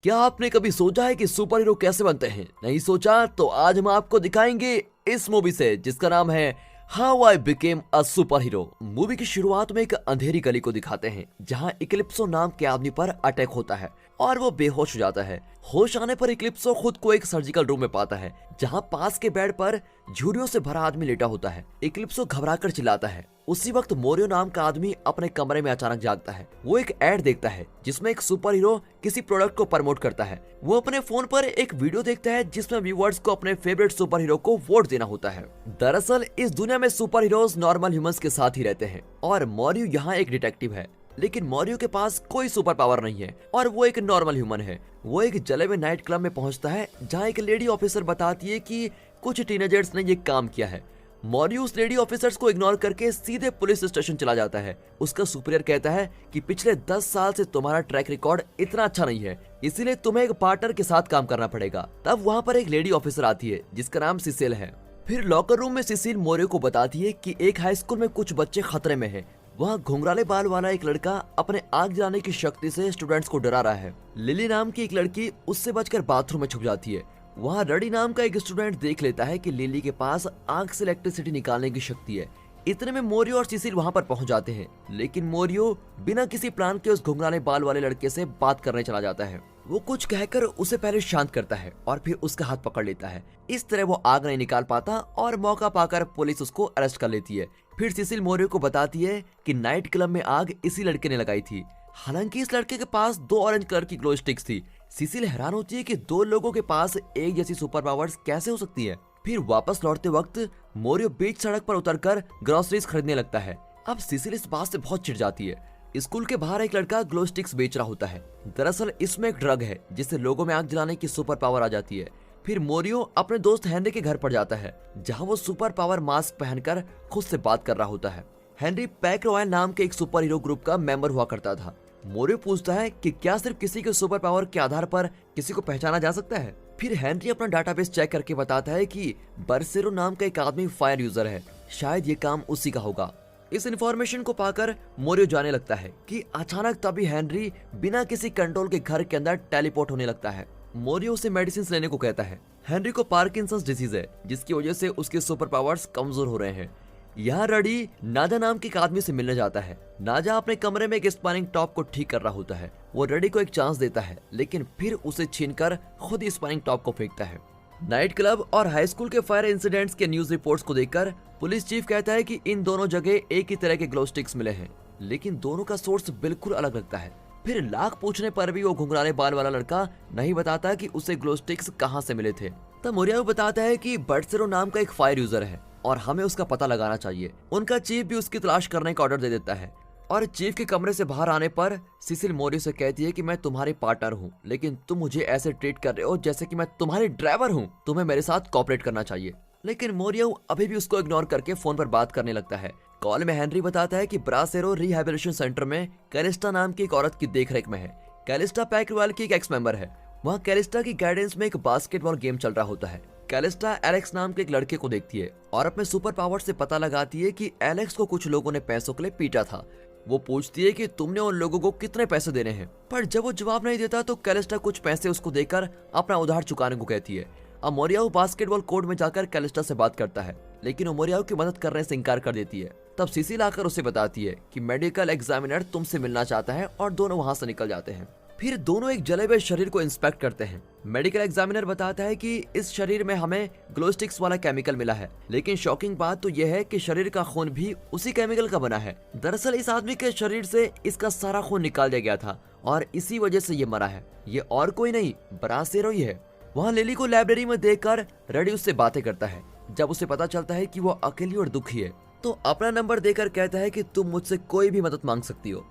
क्या आपने कभी सोचा है कि सुपर हीरो कैसे बनते हैं? नहीं सोचा? तो आज हम आपको दिखाएंगे इस मूवी से जिसका नाम है how I became a super hero. Movie की शुरुआत में एक अंधेरी गली को दिखाते हैं जहां इक्लिप्सो नाम के आदमी पर अटैक होता है और वो बेहोश हो जाता है। होश आने पर इक्लिप्सो खुद को एक सर्जिकल रूम में पाता है जहां पास के बेड पर झुर्रियों से भरा आदमी लेटा होता है। इक्लिप्सो घबराकर चिल्लाता है। उसी वक्त मोरियो नाम का आदमी अपने कमरे में अचानक जागता है। वो एक एड देखता है जिसमें एक सुपर हीरो किसी प्रोडक्ट को प्रमोट करता है। वो अपने फोन पर एक वीडियो देखता है जिसमें व्यूअर्स को अपने फेवरेट सुपर हीरो को वोट देना होता है। दरअसल इस दुनिया में सुपर हीरोज नॉर्मल ह्यूमंस के साथ ही रहते हैं और मोरियो यहाँ एक डिटेक्टिव है, लेकिन मोरियो के पास कोई सुपर पावर नहीं है और वो एक नॉर्मल ह्यूमन है। वो एक जले हुए नाइट क्लब में पहुंचता है जहां एक लेडी ऑफिसर बताती है कि कुछ टीनेजर्स ने ये काम किया है। मोरियो उस लेडी ऑफिसर्स को इग्नोर करके सीधे पुलिस स्टेशन चला जाता है। उसका सुपीरियर कहता है कि पिछले 10 साल से तुम्हारा ट्रैक रिकॉर्ड इतना अच्छा नहीं है, इसीलिए तुम्हें एक पार्टनर के साथ काम करना पड़ेगा। तब वहाँ पर एक लेडी ऑफिसर आती है जिसका नाम सिसिल है। फिर लॉकर रूम में सिसिल मोरियो को बताती है कि एक हाई स्कूल में कुछ बच्चे खतरे में हैं। वहाँ घुंघराले बाल वाला एक लड़का अपने आग जलाने की शक्ति से स्टूडेंट्स को डरा रहा है। लिली नाम की एक लड़की उससे बचकर बाथरूम में छुप जाती है। वहाँ रडी नाम का एक स्टूडेंट देख लेता है कि लिली के पास आग से इलेक्ट्रिसिटी निकालने की शक्ति है। इतने में मोरियो और सिसिल वहाँ पर पहुँच जाते हैं, लेकिन मोरियो बिना किसी प्लान के उस घुंघराले बाल वाले लड़के से बात करने चला जाता है। वो कुछ कहकर उसे पहले शांत करता है और फिर उसका हाथ पकड़ लेता है। इस तरह वो आग नहीं निकाल पाता और मौका पाकर पुलिस उसको अरेस्ट कर लेती है। फिर सिसिल मोरियो को बताती है कि नाइट क्लब में आग इसी लड़के ने लगाई थी। हालांकि इस लड़के के पास 2 ऑरेंज कलर की ग्लो स्टिक्स थी। सिसिल हैरान होती है कि 2 लोगों के पास एक जैसी सुपर पावर्स कैसे हो सकती है। फिर वापस लौटते वक्त मोरियो बीच सड़क पर उतरकर ग्रोसरीज खरीदने लगता है। अब सिसिल इस बात से बहुत चिढ़ जाती है। स्कूल के बाहर एक लड़का ग्लो स्टिक्स बेच रहा होता है। दरअसल इसमें एक ड्रग है जिससे लोगों में आग जलाने की सुपर पावर आ जाती है। फिर मोरियो अपने दोस्त हेनरी के घर पर जाता है जहां वो सुपर पावर मास्क पहनकर खुद से बात कर रहा होता है। हेनरी पैक रॉयल नाम के एक सुपर हीरो ग्रुप का मेंबर हुआ करता था। मोरियो पूछता है कि क्या सिर्फ किसी के सुपर पावर के आधार पर किसी को पहचाना जा सकता है। फिर हेनरी अपना डाटाबेस चेक करके बताता है कि बरसेरो नाम का एक आदमी फायर यूजर है, शायद ये काम उसी का होगा। इस इंफॉर्मेशन को पाकर मोरियो जाने लगता है कि अचानक तभी हेनरी बिना किसी कंट्रोल के घर के अंदर टेलीपोर्ट होने लगता है। मोरियो उसे मेडिसिन लेने को कहता है। हेनरी को पार्किंसंस डिजीज है जिसकी वजह से उसके सुपर पावर्स कमजोर हो रहे हैं। यहाँ रडी नाजा नाम के एक आदमी से मिलने जाता है। नाजा अपने कमरे में एक स्पानिंग टॉप को ठीक कर रहा होता है। वो रडी को एक चांस देता है, लेकिन फिर उसे छीनकर खुद ही स्पानिंग टॉप को फेंकता है। नाइट क्लब और हाई स्कूल के फायर इंसिडेंट्स के न्यूज रिपोर्ट्स को देखकर पुलिस चीफ कहता है कि इन दोनों जगह एक ही तरह के ग्लो स्टिक्स मिले हैं, लेकिन दोनों का सोर्स बिल्कुल अलग लगता है। फिर लाख पूछने पर भी वो घुंघराले बाल वाला लड़का नहीं बताता कि उसे ग्लो स्टिक्स कहाँ से मिले थे। तब मोरियो बताता है कि बर्डसेरो नाम का एक फायर यूजर है और हमें उसका पता लगाना चाहिए। उनका चीफ भी उसकी तलाश करने का ऑर्डर दे देता है और चीफ के कमरे से बाहर आने पर सिसिल मोरियो से कहती है कि मैं तुम्हारी पार्टनर हूँ, लेकिन तुम मुझे ऐसे ट्रीट कर रहे हो जैसे कि मैं तुम्हारी ड्राइवर हूँ। तुम्हें मेरे साथ कोऑपरेट करना चाहिए। लेकिन मोरियो अभी भी उसको इग्नोर करके फोन पर बात करने लगता है। कॉल में हेनरी बताता है कि ब्रासेरो रिहैबिलिटेशन सेंटर में कैलिस्टा नाम की एक औरत की देखरेख में है। कैलिस्टा पैक रॉयल की एक एक्स मेंबर है। वहाँ कैलिस्टा की गाइडेंस में एक बास्केटबॉल गेम चल रहा होता है। कैलिस्टा एलेक्स नाम के एक लड़के को देखती है और अपने सुपर पावर से पता लगाती है कि एलेक्स को कुछ लोगों ने पैसों के लिए पीटा था। वो पूछती है कि तुमने उन लोगों को कितने पैसे देने हैं, पर जब वो जवाब नहीं देता तो कैलिस्टा कुछ पैसे उसको देकर अपना उधार चुकाने को कहती है। अब मोरियो बास्केटबॉल कोर्ट में जाकर कैलिस्टा से बात करता है, लेकिन वो मोरियो की मदद करने से इनकार कर देती है। तब सिसिल आकर उसे बताती है कि मेडिकल एग्जामिनर तुमसे मिलना चाहता है और दोनों वहाँ से निकल जाते हैं। फिर दोनों एक जले हुए शरीर को इंस्पेक्ट करते हैं। मेडिकल एग्जामिनर बताता है कि इस शरीर में हमें ग्लो स्टिक्स वाला केमिकल मिला है, लेकिन शॉकिंग बात तो यह है कि शरीर का खून भी उसी केमिकल का बना है। दरअसल इस आदमी के शरीर से इसका सारा खून निकाल दिया गया था और इसी वजह से ये मरा है। ये और कोई नहीं, ब्रासेरो ही है। वहाँ लिली को लाइब्रेरी में देखकर रडी उससे बातें करता है। जब उसे पता चलता है कि वो अकेली और दुखी है तो अपना नंबर देकर कहता है कि तुम मुझसे कोई भी मदद मांग सकती हो।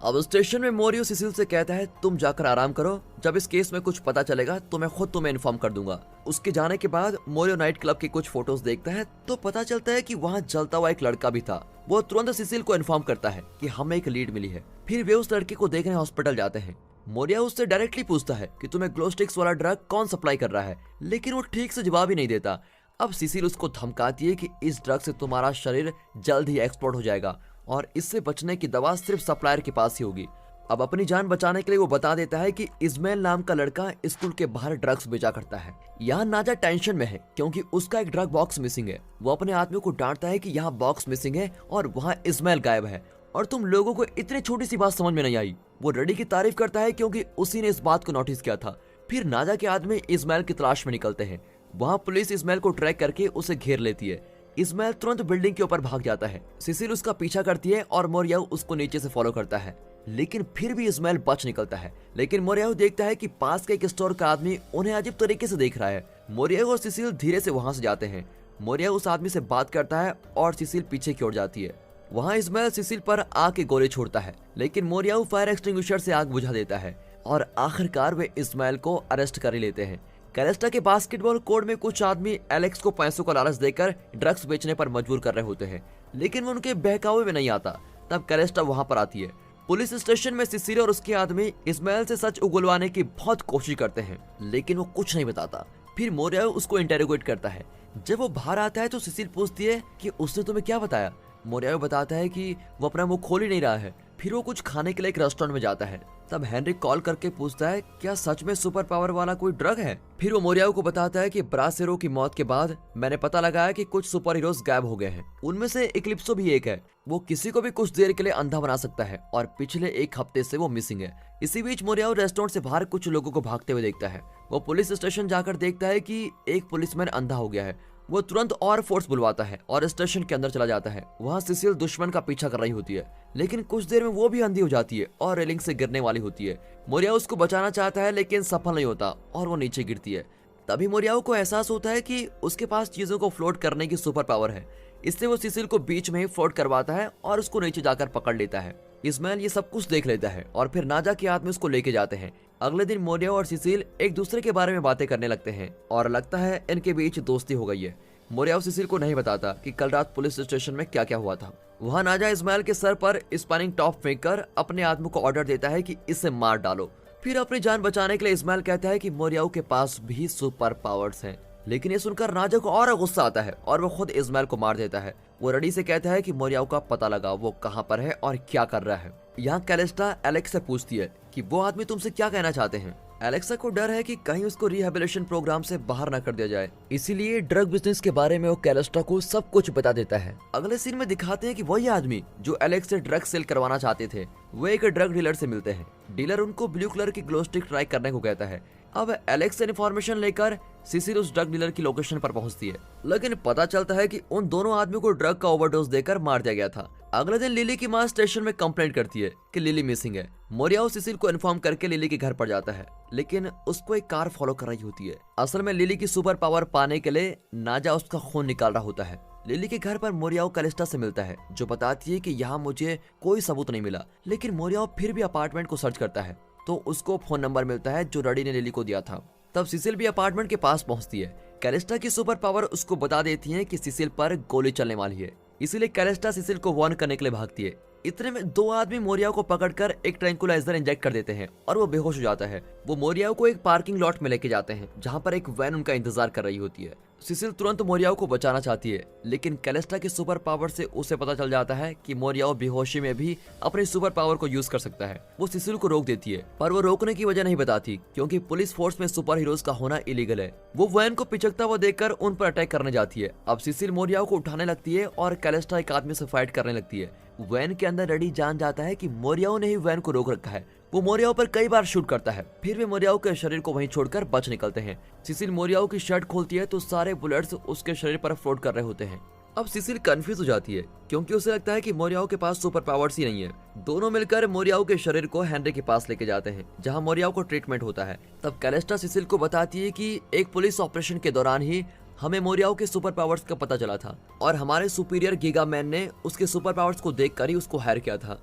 अब स्टेशन में मोरियो सिसिल से कहता है तुम जाकर आराम करो, जब इस केस में कुछ पता चलेगा तो मैं खुद तुम्हें इन्फॉर्म कर दूंगा। उसके जाने के बाद मोरियो नाइट क्लब की कुछ फोटोज देखता है तो पता चलता है कि वहाँ जलता हुआ एक लड़का भी था। वो तुरंत सिसिल को इन्फॉर्म करता है कि हमें एक लीड मिली है। फिर वे उस लड़के को देखने हॉस्पिटल जाते हैं। मोरियो उससे डायरेक्टली पूछता है कि तुम्हें ग्लो स्टिक्स वाला ड्रग कौन सप्लाई कर रहा है, लेकिन वो ठीक से जवाब ही नहीं देता। अब सिसिल उसको धमकाती है कि इस ड्रग से तुम्हारा शरीर जल्द ही एक्सप्लोड हो जाएगा और इससे बचने की दवा सिर्फ सप्लायर के पास ही होगी। अब अपनी जान बचाने के लिए वो बता देता है कि इस्माइल नाम का लड़का स्कूल के बाहर ड्रग्स बेचा करता है। यहाँ नाजा टेंशन में है क्योंकि उसका एक ड्रग बॉक्स मिसिंग है। वो अपने आदमी को डांटता है कि यहाँ बॉक्स मिसिंग है और वहाँ इस्माइल गायब है और तुम लोगों को इतनी छोटी सी बात समझ में नहीं आई। वो रडी की तारीफ करता है क्योंकि उसी ने इस बात को नोटिस किया था। फिर नाजा के आदमी इस्माइल की तलाश में निकलते हैं। वहाँ पुलिस इस्माइल को ट्रैक करके उसे घेर लेती है। इस्माइल तुरंत बिल्डिंग के ऊपर भाग जाता है। सिसिल उसका पीछा करती है और मोरियाऊ उसको नीचे से फॉलो करता है, लेकिन फिर भी इस्माइल बच निकलता है। लेकिन मोरियाऊ देखता है कि पास के एक स्टोर का आदमी उन्हें अजीब तरीके से देख रहा है। मोरियाऊ और सिसिल धीरे से वहां से जाते हैं। मोरियाऊ उस आदमी से बात करता है और सिसिल पीछे की ओर जाती है। वहां इस्माइल सिसिल पर आग के गोले छोड़ता है, लेकिन मोरियाऊ फायर एक्सटिंग्विशर से आग बुझा देता है और आखिरकार वे इस्माइल को अरेस्ट कर लेते हैं। कैलेस्टा के बास्केटबॉल कोर्ट में कुछ आदमी एलेक्स को पैसों का लालच देकर ड्रग्स बेचने पर मजबूर कर रहे होते हैं, लेकिन वो उनके बहकावे में नहीं आता। तब कैलेस्टा वहां पर आती है। पुलिस स्टेशन में सिसिल और उसके आदमी इस्माइल से सच उगलवाने की बहुत कोशिश करते हैं, लेकिन वो कुछ नहीं बताता। फिर मोरियाऊ उसको इंटेरोगेट करता है। जब वो बाहर आता है तो सिसिल पूछती है कि उसने तुम्हें क्या बताया। मोरियाऊ बताता है कि वो अपना मुंह खोल ही नहीं रहा है। फिर वो कुछ खाने के लिए एक रेस्टोरेंट में जाता है। तब हेनरी कॉल करके पूछता है क्या सच में सुपर पावर वाला कोई ड्रग है। फिर वो मोरियाऊ को बताता है कि ब्रासेरो की मौत के बाद मैंने पता लगाया कि कुछ सुपर हीरोज गायब हो गए हैं। उनमें से इक्लिप्सो भी एक है। वो किसी को भी कुछ देर के लिए अंधा बना सकता है और पिछले एक हफ्ते से वो मिसिंग है। इसी बीच मोरियाऊ रेस्टोरेंट से बाहर कुछ लोगों को भागते हुए देखता है। वो पुलिस स्टेशन जाकर देखता है कि एक पुलिसमैन अंधा हो गया है। वो तुरंत और फोर्स बुलवाता है और स्टेशन के अंदर चला जाता है। वहाँ सिसिल दुश्मन का पीछा कर रही होती है, लेकिन कुछ देर में वो भी अंधी हो जाती है और रेलिंग से गिरने वाली होती है। मोरियाऊ उसको बचाना चाहता है, लेकिन सफल नहीं होता और वो नीचे गिरती है। तभी मोरियाऊ को एहसास होता है कि उसके पास चीजों को फ्लोट करने की सुपर पावर है। इससे वो सिसिल को बीच में ही फ्लोट करवाता है और उसको नीचे जाकर पकड़ लेता है। इस्माइल ये सब कुछ देख लेता है और फिर नाजा के आदमी उसको लेके जाते हैं। अगले दिन मोरियाऊ और सिसिल एक दूसरे के बारे में बातें करने लगते हैं और लगता है इनके बीच दोस्ती हो गई है। मोरियाऊ सिसिल को नहीं बताता कि कल रात पुलिस स्टेशन में क्या क्या हुआ था। वहाँ नाजा इस्माइल के सर पर स्पानिंग टॉप फेंककर अपने आदमी को ऑर्डर देता है कि इसे मार डालो। फिर अपनी जान बचाने के लिए इस्माइल कहता है कि मोरियाऊ के पास भी सुपर पावर्स हैं। लेकिन ये सुनकर नाजा को और गुस्सा आता है और वो खुद इस्माइल को मार देता है। वो रडी से कहता है कि मोरियाऊ का पता लगा वो कहाँ पर है और क्या कर रहा है। यहाँ कैलेस्टा एलेक्स से पूछती है कि वो आदमी तुमसे क्या कहना चाहते हैं। एलेक्सा को डर है कि कहीं उसको रिहेबिलिटेशन प्रोग्राम से बाहर न कर दिया जाए, इसीलिए ड्रग बिजनेस के बारे में वो कैलेस्टा को सब कुछ बता देता है। अगले सीन में दिखाते हैं कि वही आदमी जो एलेक्स से ड्रग सेल करवाना चाहते थे वो एक ड्रग डीलर से मिलते हैं। डीलर उनको ब्लू कलर की ग्लो स्टिक ट्राई करने को कहता है। अब एलेक्स से इन्फॉर्मेशन लेकर सिसिल उस ड्रग डीलर की लोकेशन पर पहुंचती है, लेकिन पता चलता है कि उन दोनों आदमी को ड्रग का ओवरडोज देकर मार दिया गया था। अगले दिन लिली की मां स्टेशन में कंप्लेंट करती है कि लिली मिसिंग है। मोरियाऊ सिसिल को इन्फॉर्म करके लिली के घर पर जाता है, लेकिन उसको एक कार फॉलो कर रही होती है। असल में लिली की सुपर पावर पाने के लिए नाजा उसका खून निकाल रहा होता है। लिली के घर पर मोरियाऊ कैलेस्टा से मिलता है, जो बताती है कि यहाँ मुझे कोई सबूत नहीं मिला। लेकिन मोरियाऊ फिर भी अपार्टमेंट को सर्च करता है तो उसको फोन नंबर मिलता है जो रडी ने लिली को दिया था। तब सिसिल भी अपार्टमेंट के पास पहुंचती है। कैलेस्टा की सुपर पावर उसको बता देती है कि सिसिल पर गोली चलने वाली है, इसीलिए कैलेस्टा सिसिल को वार्न करने के लिए भागती है। इतने में दो आदमी मोरियाऊ को पकड़कर एक ट्रैंकुलाइजर इंजेक्ट कर देते हैं और वो बेहोश हो जाता है। वो मोरियाऊ को एक पार्किंग लॉट में लेके जाते हैं जहाँ पर एक वैन उनका इंतजार कर रही होती है। सिसिल तुरंत मोरियाऊ को बचाना चाहती है, लेकिन कैलेस्टा की सुपर पावर से उसे पता चल जाता है कि मोरियाऊ बेहोशी में भी अपनी सुपर पावर को यूज कर सकता है। वो सिसिल को रोक देती है, पर वो रोकने की वजह नहीं बताती क्योंकि पुलिस फोर्स में सुपर हीरोज का होना इलीगल है। वो वैन को पिचकता हुआ देखकर उन पर अटैक करने जाती है। अब सिसिल मोरियाऊ को उठाने लगती है और कैलेस्टा एक आदमी से फाइट करने लगती है। वैन के अंदर रडी जान जाता है कि मोरियाऊ ने ही वैन को रोक रखा है। वो मोरियाऊ पर कई बार शूट करता है, फिर वे मोरियाऊ के शरीर को वहीं छोड़कर बच निकलते हैं। सिसिल मोरियाऊ की शर्ट खोलती है तो सारे बुलेट्स उसके शरीर पर फ्लोट कर रहे होते हैं। अब सिसिल कंफ्यूज हो जाती है क्योंकि उसे लगता है कि मोरियाऊ के पास सुपर पावर्स ही नहीं है। दोनों मिलकर मोरियाऊ के शरीर को हेनरी के पास लेके जाते हैं जहां मोरियाऊ को ट्रीटमेंट होता है। तब कैलेस्टा सिसिल को बताती है कि एक पुलिस ऑपरेशन के दौरान ही हमें मोरियाऊ के सुपर पावर्स का पता चला था और हमारे सुपीरियर गीगा मैन ने उसके सुपर पावर्स को देखकर ही उसको हायर किया था।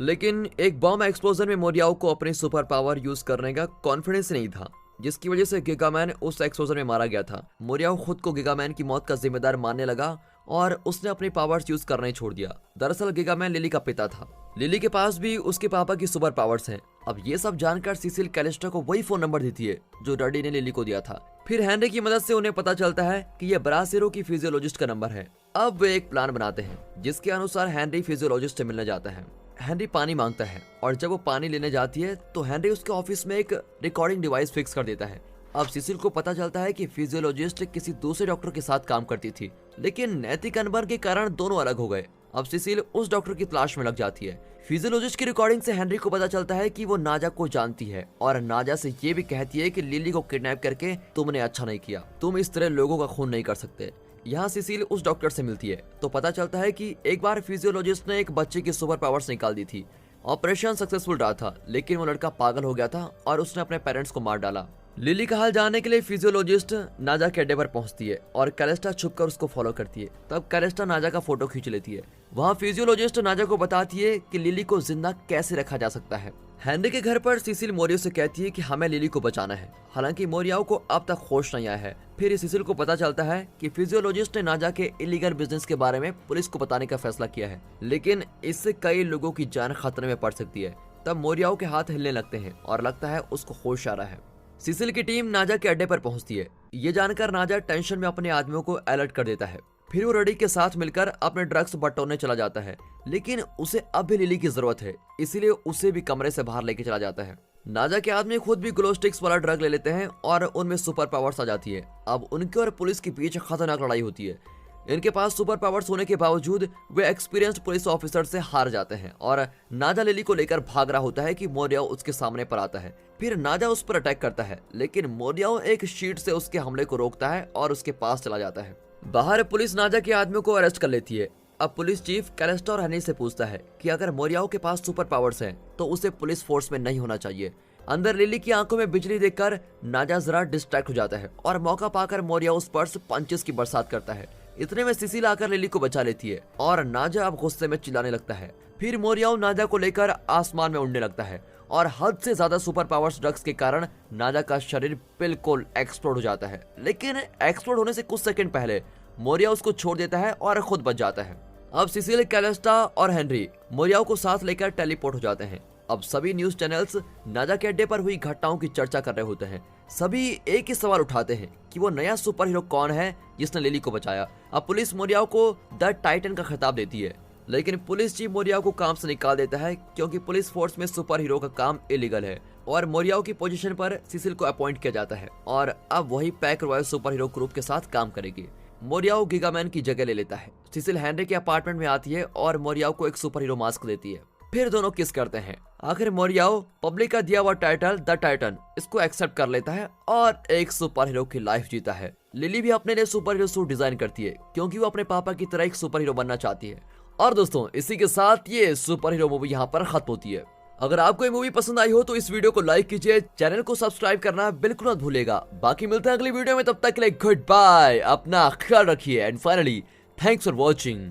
लेकिन एक बॉम्ब एक्सप्लोजन में मोरियाऊ को अपनी सुपर पावर यूज करने का कॉन्फिडेंस नहीं था, जिसकी वजह से गिगामैन उस एक्सप्लोजन में मारा गया था। मोरियाऊ खुद को गिगामैन की मौत का जिम्मेदार मानने लगा और उसने अपनी पावर्स यूज करना ही छोड़ दिया। दरअसल गिगामैन लिली का पिता था। लिली के पास भी उसके पापा की सुपर पावर्स हैं। अब ये सब जानकर सिसिल कैलेस्टा को वही फोन नंबर देती है जो रडी ने लिली को दिया था। फिर हेनरी की मदद से उन्हें पता चलता है कि यह ब्रासेरो की फिजियोलॉजिस्ट का नंबर है। अब वे एक प्लान बनाते हैं जिसके अनुसार हेनरी फिजियोलॉजिस्ट से मिलने जाता है। हेनरी पानी मांगता है और जब वो पानी लेने जाती है तो हेनरी उसके ऑफिस में एक रिकॉर्डिंग डिवाइस फिक्स कर देता है। अब सिसिल को पता चलता है कि फिजियोलॉजिस्ट किसी दूसरे डॉक्टर के साथ काम करती थी, लेकिन नैतिक अनबन के कारण दोनों अलग हो गए। अब सिसिल उस डॉक्टर की तलाश में लग जाती है। फिजियोलॉजिस्ट की रिकॉर्डिंग से हेनरी को पता चलता है कि वो नाजा को जानती है और नाजा से ये भी कहती है कि लिली को किडनैप करके तुमने अच्छा नहीं किया, तुम इस तरह लोगों का खून नहीं कर सकते। यहाँ सिसिल उस डॉक्टर से मिलती है तो पता चलता है कि एक बार फिजियोलॉजिस्ट ने एक बच्चे की सुपर पावर्स निकाल दी थी। ऑपरेशन सक्सेसफुल रहा था, लेकिन वो लड़का पागल हो गया था और उसने अपने पेरेंट्स को मार डाला। लिली का हाल जानने के लिए फिजियोलॉजिस्ट नाजा के अड्डे पर पहुंचती है और कैलेस्टा छुपकर उसको फॉलो करती है। तब कैलेस्टा नाजा का फोटो खींच लेती है। वहाँ फिजियोलॉजिस्ट नाजा को बताती है कि लिली को जिंदा कैसे रखा जा सकता है। हेनरी के घर पर सिसिल मोरियो से कहती है कि हमें लिली को बचाना है। हालांकि मोरियाओ को अब तक होश नहीं आया है। फिर सिसिल को पता चलता है कि फिजियोलॉजिस्ट ने नाजा के इलीगल बिजनेस के बारे में पुलिस को बताने का फैसला किया है, लेकिन इससे कई लोगों की जान खतरे में पड़ सकती है। तब मोरियाओ के हाथ हिलने लगते हैं और लगता है उसको होश आ रहा है। सिसिल की टीम नाजा के अड्डे पर पहुंचती है। ये जानकर नाजा टेंशन में अपने आदमियों को अलर्ट कर देता है। फिर वो रडी के साथ मिलकर अपने ड्रग्स बटोरने चला जाता है, लेकिन उसे अब भी लिली की जरूरत है, इसीलिए उसे भी कमरे से बाहर लेके चला जाता है। नाजा के आदमी खुद भी ग्लो स्टिक्स वाला ड्रग ले लेते हैं और उनमें सुपर पावर्स आ जाती है। अब उनके और पुलिस के बीच खतरनाक लड़ाई होती है। इनके पास सुपर पावर्स होने के बावजूद वे एक्सपीरियंस्ड पुलिस ऑफिसर से हार जाते हैं और नाजा लिली को लेकर भाग रहा होता है कि मोरियाओ उसके सामने पर आता है। फिर नाजा उस पर अटैक करता है, लेकिन मोरियाओ एक शीट से उसके हमले को रोकता है और उसके पास चला जाता है। बाहर पुलिस नाजा के आदमियों को अरेस्ट कर लेती है। अब पुलिस चीफ कैलेस्टा और हनी से पूछता है कि अगर मोरियाओ के पास सुपर पावर्स हैं तो उसे पुलिस फोर्स में नहीं होना चाहिए। अंदर लिली की आंखों में बिजली देखकर नाजा जरा डिस्ट्रैक्ट हो जाता है और मौका पाकर मोरियाओ उस पर पंचेस की बरसात करता है। इतने में सिसिल आकर लिली को बचा लेती है और नाजा अब गुस्से में चिल्लाने लगता है। फिर मोरियाओ नाजा को लेकर आसमान में उड़ने लगता है और हद से ज्यादा सुपर पावर्स ड्रग्स के कारण नाजा का शरीर बिल्कुल एक्सप्लोड हो जाता है। लेकिन एक्सप्लोड होने से कुछ सेकंड पहले मोरियाओ उसको छोड़ देता है और खुद बच जाता है। अब सिसिल, कैलेस्टा और हेनरी मोरियाओ को साथ लेकर टेलीपोर्ट हो जाते हैं। अब सभी न्यूज चैनल्स नाजा के अड्डे पर हुई घटनाओं की चर्चा कर रहे होते हैं। सभी एक ही सवाल उठाते हैं कि वो नया सुपर हीरो कौन है जिसने लिली को बचाया। अब पुलिस मोरियाओ को द टाइटन का खिताब देती है, लेकिन पुलिस चीफ मोरियाओ को काम से निकाल देता है क्योंकि पुलिस फोर्स में सुपर हीरो का काम इलीगल है और मोरियाओ की पोजीशन पर सिसिल को अपॉइंट किया जाता है और अब वही pack royal super hero group के साथ काम करेगी। मोरियाओ गिगामैन की जगह ले लेता है। सिसिल हेनरी के अपार्टमेंट में आती है और मोरियाओ को एक सुपर हीरो मास्क देती है। फिर दोनों किस करते हैं। आखिर मोरियाओ पब्लिक का दिया हुआ टाइटल द टाइटन इसको एक्सेप्ट कर लेता है और एक सुपर हीरो की लाइफ जीता है। लिली भी अपने लिए सुपर हीरो सूट डिजाइन करती है क्योंकि वो अपने पापा की तरह एक सुपर हीरो बनना चाहती है। और दोस्तों, इसी के साथ ये सुपर हीरो मूवी यहाँ पर खत्म होती है। अगर आपको ये मूवी पसंद आई हो तो इस वीडियो को लाइक कीजिए, चैनल को सब्सक्राइब करना बिल्कुल मत भूलिएगा। बाकी मिलते हैं अगली वीडियो में, तब तक के लिए गुड बाय, अपना ख्याल रखिए and finally thanks for watching.